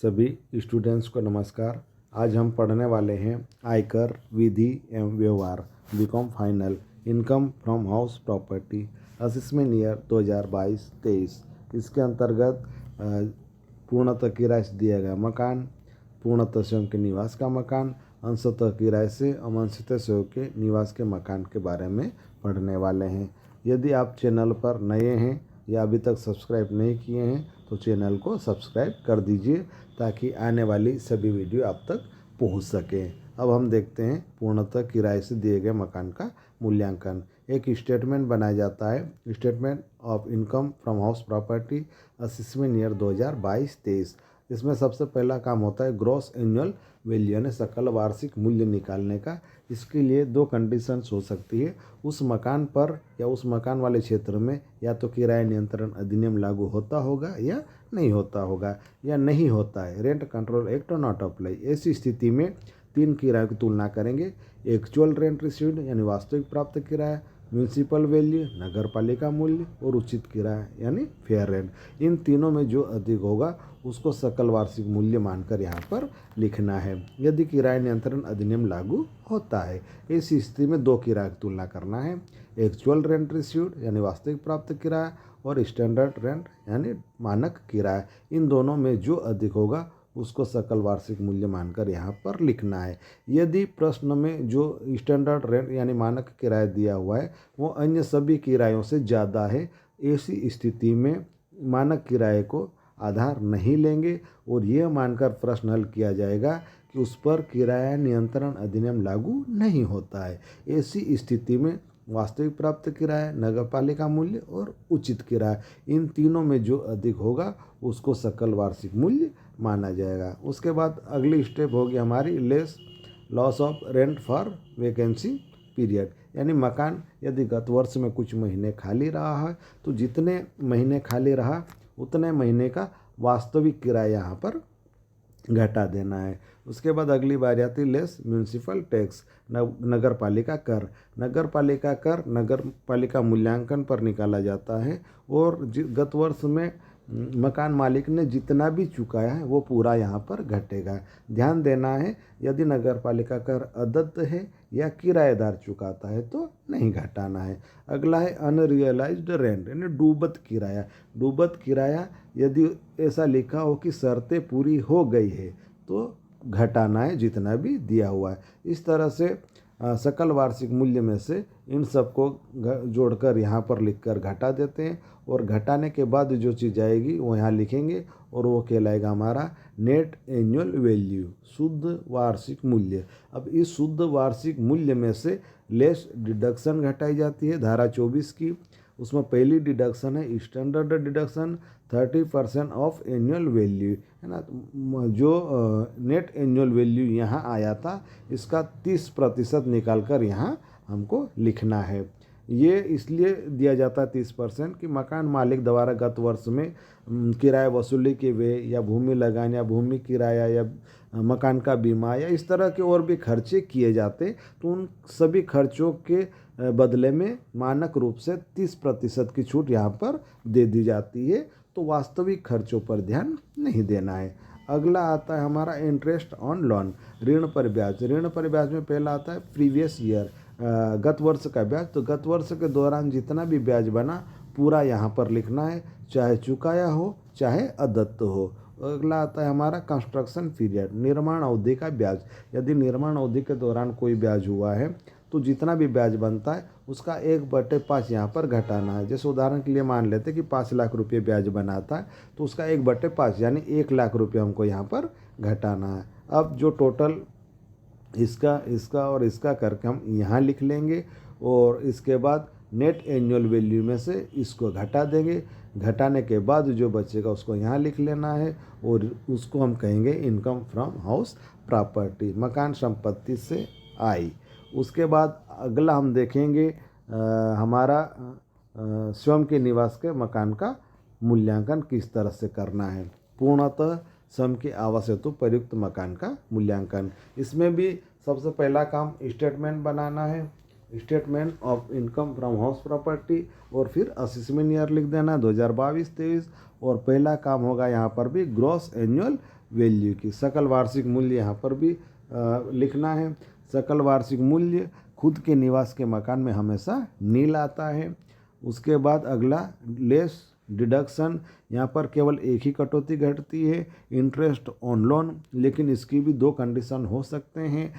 सभी स्टूडेंट्स को नमस्कार। आज हम पढ़ने वाले हैं आयकर विधि एवं व्यवहार BCom final income from house property assessment year 2022-23। इसके अंतर्गत पूर्णतः किराए से दिया गया मकान, पूर्णतः स्वयं के निवास का मकान, अंशतः किराए से एवं अंशतः स्वयं के निवास के मकान के बारे में पढ़ने वाले हैं। यदि आप चैनल पर नए हैं या अभी तक सब्सक्राइब नहीं किए हैं तो चैनल को सब्सक्राइब कर दीजिए ताकि आने वाली सभी वीडियो आप तक पहुंच सकें। अब हम देखते हैं पूर्णतः किराए से दिए गए मकान का मूल्यांकन। एक स्टेटमेंट बनाया जाता है, statement of income from house property assessment year 2022-23। इसमें सबसे पहला काम होता है ग्रॉस एनुअल वैल्यू यानी सकल वार्षिक मूल्य निकालने का। इसके लिए दो कंडीशंस हो सकती है, उस मकान पर या उस मकान वाले क्षेत्र में या तो किराया नियंत्रण अधिनियम लागू होता होगा या नहीं होता होगा या नहीं होता है, rent control act not apply. ऐसी स्थिति में तीन किरायों की तुलना करेंगे, एक्चुअल रेंट रिसीव्ड यानी वास्तविक प्राप्त किराया, म्यूनसिपल वैल्यू नगर पालिका मूल्य और उचित किराया यानी फेयर रेंट। इन तीनों में जो अधिक होगा उसको सकल वार्षिक मूल्य मानकर यहाँ पर लिखना है। यदि किराया नियंत्रण अधिनियम लागू होता है, इस स्थिति में दो किराए की तुलना करना है, एक्चुअल रेंट रिसीव्ड यानी वास्तविक प्राप्त किराया और स्टैंडर्ड रेंट यानी मानक किराया। इन दोनों में जो अधिक होगा उसको सकल वार्षिक मूल्य मानकर यहाँ पर लिखना है। यदि प्रश्न में जो स्टैंडर्ड रेंट यानी मानक किराया दिया हुआ है वो अन्य सभी किरायों से ज़्यादा है, ऐसी स्थिति में मानक किराए को आधार नहीं लेंगे और यह मानकर प्रश्न हल किया जाएगा कि उस पर किराया नियंत्रण अधिनियम लागू नहीं होता है। ऐसी स्थिति में वास्तविक प्राप्त किराया, नगरपालिका मूल्य और उचित किराया, इन तीनों में जो अधिक होगा उसको सकल वार्षिक मूल्य माना जाएगा। उसके बाद अगली स्टेप होगी हमारी less loss of rent for vacancy period, यानी मकान यदि गत वर्ष में कुछ महीने खाली रहा है तो जितने महीने खाली रहा उतने महीने का वास्तविक किराया यहाँ पर घटा देना है। उसके बाद अगली बारी आती लेस म्यूनसिपल टैक्स नगर पालिका कर। नगर पालिका कर नगर पालिका मूल्यांकन पर निकाला जाता है और गत वर्ष में मकान मालिक ने जितना भी चुकाया है वो पूरा यहाँ पर घटेगा। ध्यान देना है, यदि नगर पालिका कर अदत्त है या किराएदार चुकाता है तो नहीं घटाना है। अगला है अनरियलाइज्ड रेंट यानी डूबत किराया। डूबत किराया यदि ऐसा लिखा हो कि शर्तें पूरी हो गई है तो घटाना है जितना भी दिया हुआ है। इस तरह से सकल वार्षिक मूल्य में से इन सबको जोड़कर यहाँ पर लिखकर घटा देते हैं और घटाने के बाद जो चीज़ आएगी वो यहाँ लिखेंगे और वो कहलाएगा हमारा नेट एनुअल वैल्यू, शुद्ध वार्षिक मूल्य। अब इस शुद्ध वार्षिक मूल्य में से लेस डिडक्शन घटाई जाती है धारा 24 की। उसमें पहली डिडक्शन है standard deduction 30% of annual value, है ना। जो नेट एनुअल वैल्यू यहाँ आया था इसका 30% निकाल कर यहाँ हमको लिखना है। ये इसलिए दिया जाता है 30% कि मकान मालिक द्वारा गत वर्ष में किराया वसूली के वे या भूमि लगान या भूमि किराया या मकान का बीमा या इस तरह के और भी खर्चे किए जाते तो उन सभी खर्चों के बदले में मानक रूप से 30% की छूट यहाँ पर दे दी जाती है, तो वास्तविक खर्चों पर ध्यान नहीं देना है। अगला आता है हमारा इंटरेस्ट ऑन लोन, ऋण पर ब्याज। ऋण पर ब्याज में पहला आता है प्रीवियस ईयर, गत वर्ष का ब्याज। तो गत वर्ष के दौरान जितना भी ब्याज बना पूरा यहाँ पर लिखना है, चाहे चुकाया हो चाहे अदत्त हो। अगला आता है हमारा कंस्ट्रक्शन पीरियड, निर्माण अवधि का ब्याज। यदि निर्माण अवधि के दौरान कोई ब्याज हुआ है तो जितना भी ब्याज बनता है उसका 1/5 यहाँ पर घटाना है। जैसे उदाहरण के लिए मान लेते हैं कि 5 लाख रुपये ब्याज बनाता है तो उसका 1/5 यानी 1 लाख रुपये हमको यहाँ पर घटाना है। अब जो टोटल इसका और इसका करके हम यहाँ लिख लेंगे और इसके बाद नेट एनुअल वैल्यू में से इसको घटा देंगे। घटाने के बाद जो बचेगा उसको यहाँ लिख लेना है और उसको हम कहेंगे इनकम फ्रॉम हाउस प्रॉपर्टी, मकान संपत्ति से आय। उसके बाद अगला हम देखेंगे हमारा स्वयं के निवास के मकान का मूल्यांकन किस तरह से करना है। पूर्णतः स्वयं के आवास हेतु प्रयुक्त मकान का मूल्यांकन। इसमें भी सबसे पहला काम स्टेटमेंट बनाना है, statement of income from house property, और फिर असेसमेंट ईयर लिख देना 2022-23। और पहला काम होगा यहाँ पर भी ग्रॉस एनुअल वैल्यू की। सकल वार्षिक मूल्य यहाँ पर भी लिखना है। सकल वार्षिक मूल्य खुद के निवास के मकान में हमेशा नील आता है। उसके बाद अगला लेस डिडक्शन, यहाँ पर केवल एक ही कटौती घटती है, इंटरेस्ट ऑन लोन, लेकिन इसकी भी दो कंडीशन हो सकते हैं।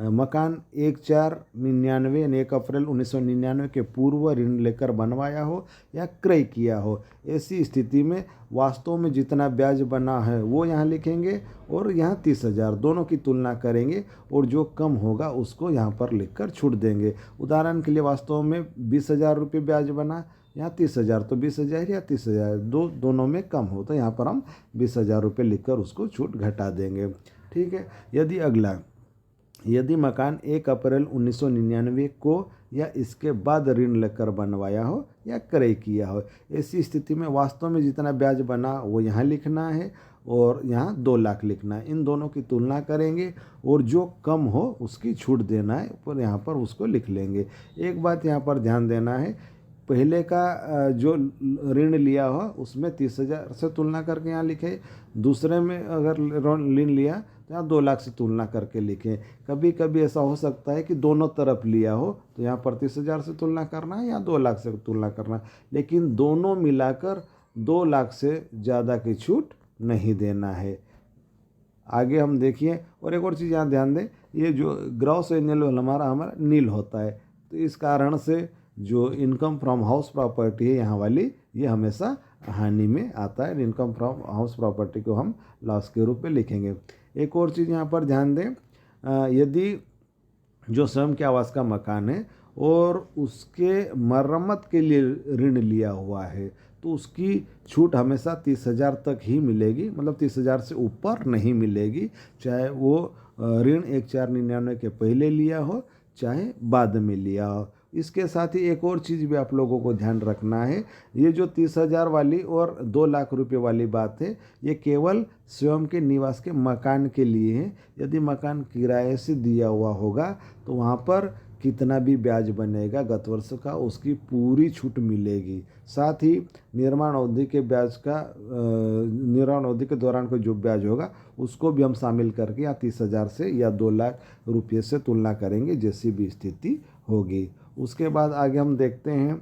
मकान 1/4/99 यानी 1 अप्रैल 1999 के पूर्व ऋण लेकर बनवाया हो या क्रय किया हो। ऐसी स्थिति में वास्तव में जितना ब्याज बना है वो यहाँ लिखेंगे और यहाँ 30,000 दोनों की तुलना करेंगे और जो कम होगा उसको यहाँ पर लिखकर छूट देंगे। उदाहरण के लिए वास्तव में 20,000 रुपये ब्याज बना, यहाँ 30,000, तो 20,000 या 30,000 दोनों में कम हो तो यहाँ पर हम 20,000 रुपये लिखकर उसको छूट घटा देंगे। ठीक है। यदि मकान 1 अप्रैल 1999 को या इसके बाद ऋण लेकर बनवाया हो या क्रय किया हो, ऐसी स्थिति में वास्तव में जितना ब्याज बना वो यहाँ लिखना है और यहाँ 2 लाख लिखना है। इन दोनों की तुलना करेंगे और जो कम हो उसकी छूट देना है, पर यहाँ पर उसको लिख लेंगे। एक बात यहाँ पर ध्यान देना है, पहले का जो ऋण लिया हो उसमें 30,000 से तुलना करके यहाँ लिखे, दूसरे में अगर ऋण लिया तो यहाँ 2 लाख से तुलना करके लिखें। कभी कभी ऐसा हो सकता है कि दोनों तरफ लिया हो तो यहाँ पर 30,000 से तुलना करना है या 2 लाख से तुलना करना है, लेकिन दोनों मिलाकर 2 लाख से ज़्यादा की छूट नहीं देना है। आगे हम देखिए, और एक और चीज़ यहाँ ध्यान दें, ये जो ग्रॉस एनुअल हमारा नील होता है, तो इस कारण से जो इनकम फ्रॉम हाउस प्रॉपर्टी है यहाँ वाली, ये हमेशा हानि में आता है। इनकम फ्रॉम हाउस प्रॉपर्टी को हम लॉस के रूप में लिखेंगे। एक और चीज़ यहाँ पर ध्यान दें, यदि जो स्वयं के आवास का मकान है और उसके मरम्मत के लिए ऋण लिया हुआ है तो उसकी छूट हमेशा 30,000 तक ही मिलेगी, मतलब 30,000 से ऊपर नहीं मिलेगी, चाहे वो ऋण 1/4/99 के पहले लिया हो चाहे बाद में लिया हो। इसके साथ ही एक और चीज़ भी आप लोगों को ध्यान रखना है, ये जो 30,000 वाली और 2 लाख रुपए वाली बात है, ये केवल स्वयं के निवास के मकान के लिए है। यदि मकान किराए से दिया हुआ होगा तो वहाँ पर कितना भी ब्याज बनेगा गत वर्ष का, उसकी पूरी छूट मिलेगी। साथ ही निर्माण अवधि के ब्याज का निर्माण अवधि के दौरान को जो ब्याज होगा उसको भी हम शामिल करके या 30,000 से या 2 लाख रुपये से तुलना करेंगे, जैसी भी स्थिति होगी। उसके बाद आगे हम देखते हैं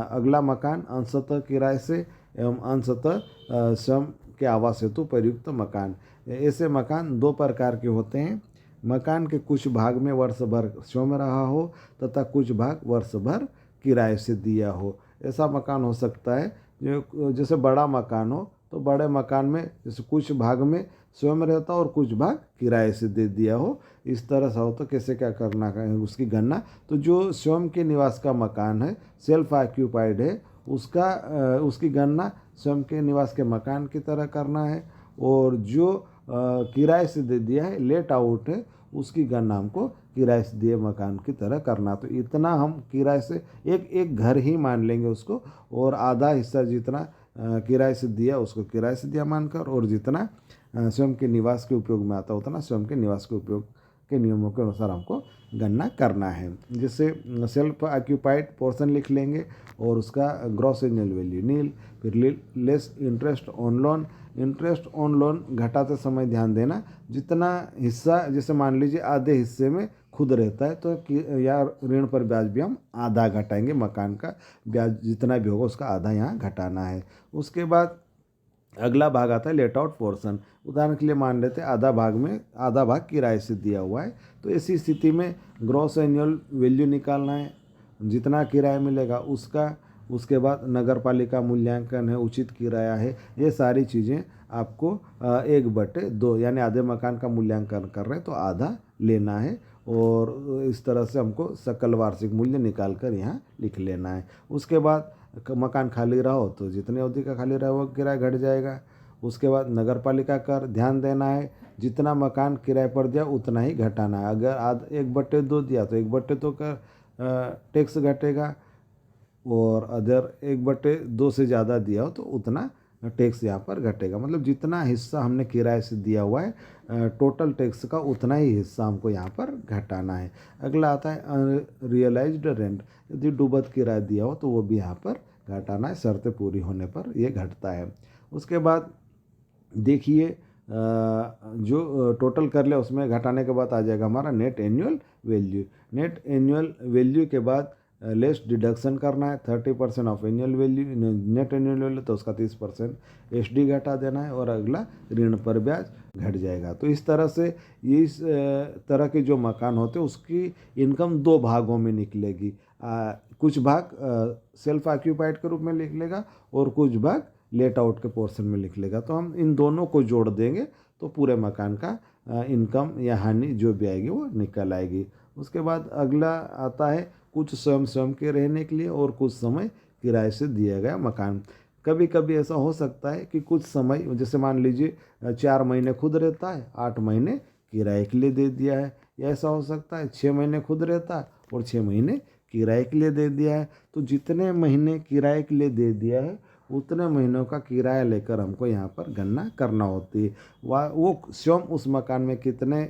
अगला मकान अंशतः किराए से एवं अंशतः स्वयं के आवास हेतु प्रयुक्त मकान। ऐसे मकान 2 प्रकार के होते हैं। मकान के कुछ भाग में वर्ष भर स्वयं रहा हो तथा कुछ भाग वर्ष भर किराए से दिया हो। ऐसा मकान हो सकता है जो जैसे बड़ा मकान हो तो बड़े मकान में जैसे कुछ भाग में स्वयं रहता हो और कुछ भाग किराए से दे दिया हो। इस तरह से हो तो कैसे क्या करना है उसकी गणना, तो जो स्वयं के निवास का मकान है, सेल्फ ऑक्यूपाइड है, उसकी गणना स्वयं के निवास के मकान की तरह करना है, और जो किराए से दे दिया है, लेट आउट है, उसकी गणना हमको किराए से दिए मकान की तरह करना। तो इतना हम किराए से एक घर ही मान लेंगे उसको, और आधा हिस्सा जितना किराए से दिया उसको किराए से दिया मानकर, और जितना स्वयं के निवास के उपयोग में आता उतना स्वयं के निवास के उपयोग के नियमों के अनुसार हमको गणना करना है। जैसे सेल्फ ऑक्यूपाइड पोर्शन लिख लेंगे और उसका ग्रॉस एनुअल वैल्यू नील, फिर less interest on loan. Interest on loan घटाते समय ध्यान देना, जितना हिस्सा, जैसे मान लीजिए आधे हिस्से में खुद रहता है तो या ऋण पर ब्याज भी हम आधा घटाएंगे, मकान का ब्याज जितना भी होगा उसका आधा यहाँ घटाना है। उसके बाद अगला भाग आता है लेट आउट पोर्शन। उदाहरण के लिए मान लेते हैं आधा भाग किराए से दिया हुआ है, तो ऐसी स्थिति में ग्रॉस एनुअल वैल्यू निकालना है, जितना किराया मिलेगा उसका। उसके बाद नगर पालिका मूल्यांकन है, उचित किराया है, ये सारी चीज़ें आपको 1/2 यानी आधे मकान का मूल्यांकन कर रहे हैं तो आधा लेना है, और इस तरह से हमको सकल वार्षिक मूल्य निकाल कर यहाँ लिख लेना है। उसके बाद मकान खाली रहा हो तो जितने अवधि का खाली रहा वो किराया घट जाएगा। उसके बाद नगर पालिका कर ध्यान देना है, जितना मकान किराए पर दिया उतना ही घटाना है। अगर 1/2 दिया तो 1/2 का टैक्स घटेगा, और अगर 1/2 से ज़्यादा दिया हो तो उतना टैक्स यहाँ पर घटेगा। मतलब जितना हिस्सा हमने किराए से दिया हुआ है टोटल टैक्स का उतना ही हिस्सा हमको यहाँ पर घटाना है। अगला आता है रियलाइज्ड रेंट। यदि डूबत किराया दिया हो तो वो भी यहाँ पर घटाना है, शर्तें पूरी होने पर ये घटता है। उसके बाद देखिए जो टोटल कर ले उसमें घटाने के बाद आ जाएगा हमारा net annual value. Net annual value के बाद लेस डिडक्शन करना है 30% of annual value, net annual value तो उसका 30% एसडी घटा देना है और अगला ऋण पर ब्याज घट जाएगा। तो इस तरह से इस तरह के जो मकान होते हैं उसकी इनकम दो भागों में निकलेगी। कुछ भाग सेल्फ ऑक्यूपाइड के रूप में निकलेगा और कुछ भाग लेट आउट के पोर्शन में लिख लेगा। तो हम इन दोनों को जोड़ देंगे तो पूरे मकान का इनकम या हानि जो भी आएगी वो निकल आएगी। उसके बाद अगला आता है कुछ स्वयं के रहने के लिए और कुछ समय किराए से दिया गया मकान। कभी कभी ऐसा हो सकता है कि कुछ समय, जैसे मान लीजिए 4 महीने खुद रहता है, 8 महीने किराए के लिए दे दिया है, या ऐसा हो सकता है 6 महीने खुद रहता है और 6 महीने किराए के लिए दे दिया है। तो जितने महीने किराए के लिए दे दिया है उतने महीनों का किराया लेकर हमको यहाँ पर गणना करना होती है। वो स्वयं उस मकान में कितने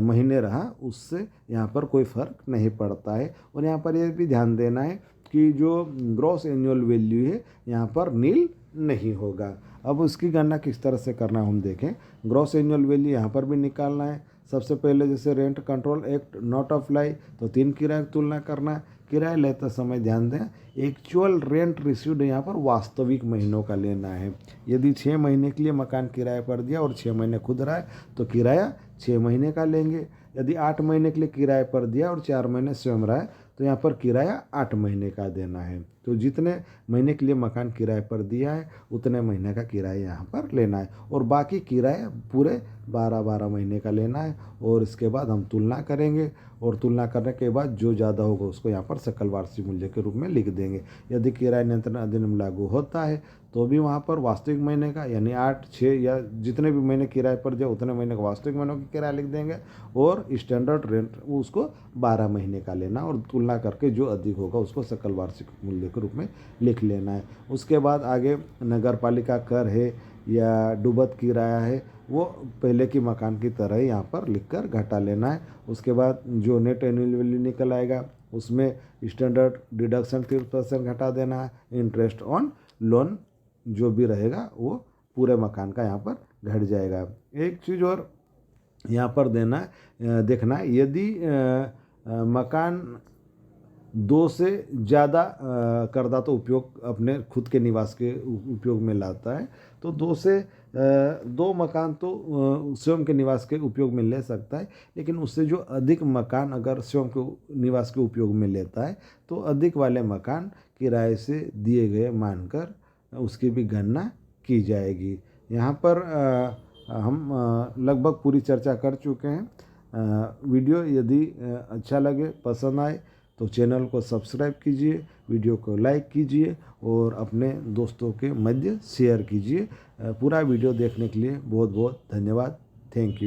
महीने रहा उससे यहाँ पर कोई फ़र्क नहीं पड़ता है। और यहाँ पर ये भी ध्यान देना है कि जो ग्रॉस एनुअल वैल्यू है यहाँ पर नील नहीं होगा। अब उसकी गणना किस तरह से करना हम देखें। ग्रॉस एनुअल वैल्यू यहाँ पर भी निकालना है। सबसे पहले जैसे rent control act not apply तो 3 किराए की तुलना करना है। किराया लेते समय ध्यान दें एक्चुअल रेंट रिसीव्ड यहाँ पर वास्तविक महीनों का लेना है। यदि 6 महीने के लिए मकान किराए पर दिया और 6 महीने खुद रहा है तो किराया 6 महीने का लेंगे। यदि 8 महीने के लिए किराए पर दिया और 4 महीने स्वयं रहा है तो यहाँ पर किराया 8 महीने का देना है। तो जितने महीने के लिए मकान किराए पर दिया है उतने महीने का किराया यहाँ पर लेना है और बाकी किराया पूरे 12-12 महीने का लेना है। और इसके बाद हम तुलना करेंगे और तुलना करने के बाद जो ज़्यादा होगा उसको यहाँ पर सकल वार्षिक मूल्य के रूप में लिख देंगे। यदि किराया नियंत्रण अधिनियम लागू होता है तो भी वहाँ पर वास्तविक महीने का यानी 8, 6 या जितने भी महीने किराए पर जाए उतने महीने का वास्तविक महीनों की किराया लिख देंगे और स्टैंडर्ड रेंट उसको 12 महीने का लेना और तुलना करके जो अधिक होगा उसको सकल वार्षिक मूल्य के रूप में लिख लेना है। उसके बाद आगे नगर पालिका कर है या डूबत किराया है वो पहले की मकान की तरह ही यहाँ पर लिखकर घटा लेना है। उसके बाद जो नेट एनुअल वैल्यू निकल आएगा उसमें स्टैंडर्ड डिडक्शन 30% घटा देना है। इंटरेस्ट ऑन लोन जो भी रहेगा वो पूरे मकान का यहाँ पर घट जाएगा। एक चीज़ और यहाँ पर देखना है यदि मकान 2 से ज़्यादा करदाता उपयोग अपने खुद के निवास के उपयोग में लाता है तो 2 मकान तो स्वयं के निवास के उपयोग में ले सकता है। लेकिन उससे जो अधिक मकान अगर स्वयं के निवास के उपयोग में लेता है तो अधिक वाले मकान किराए से दिए गए मानकर उसकी भी गणना की जाएगी। यहाँ पर हम लगभग पूरी चर्चा कर चुके हैं। वीडियो यदि अच्छा लगे, पसंद आए तो चैनल को सब्सक्राइब कीजिए, वीडियो को लाइक कीजिए और अपने दोस्तों के मध्य शेयर कीजिए। पूरा वीडियो देखने के लिए बहुत बहुत धन्यवाद। Thank you.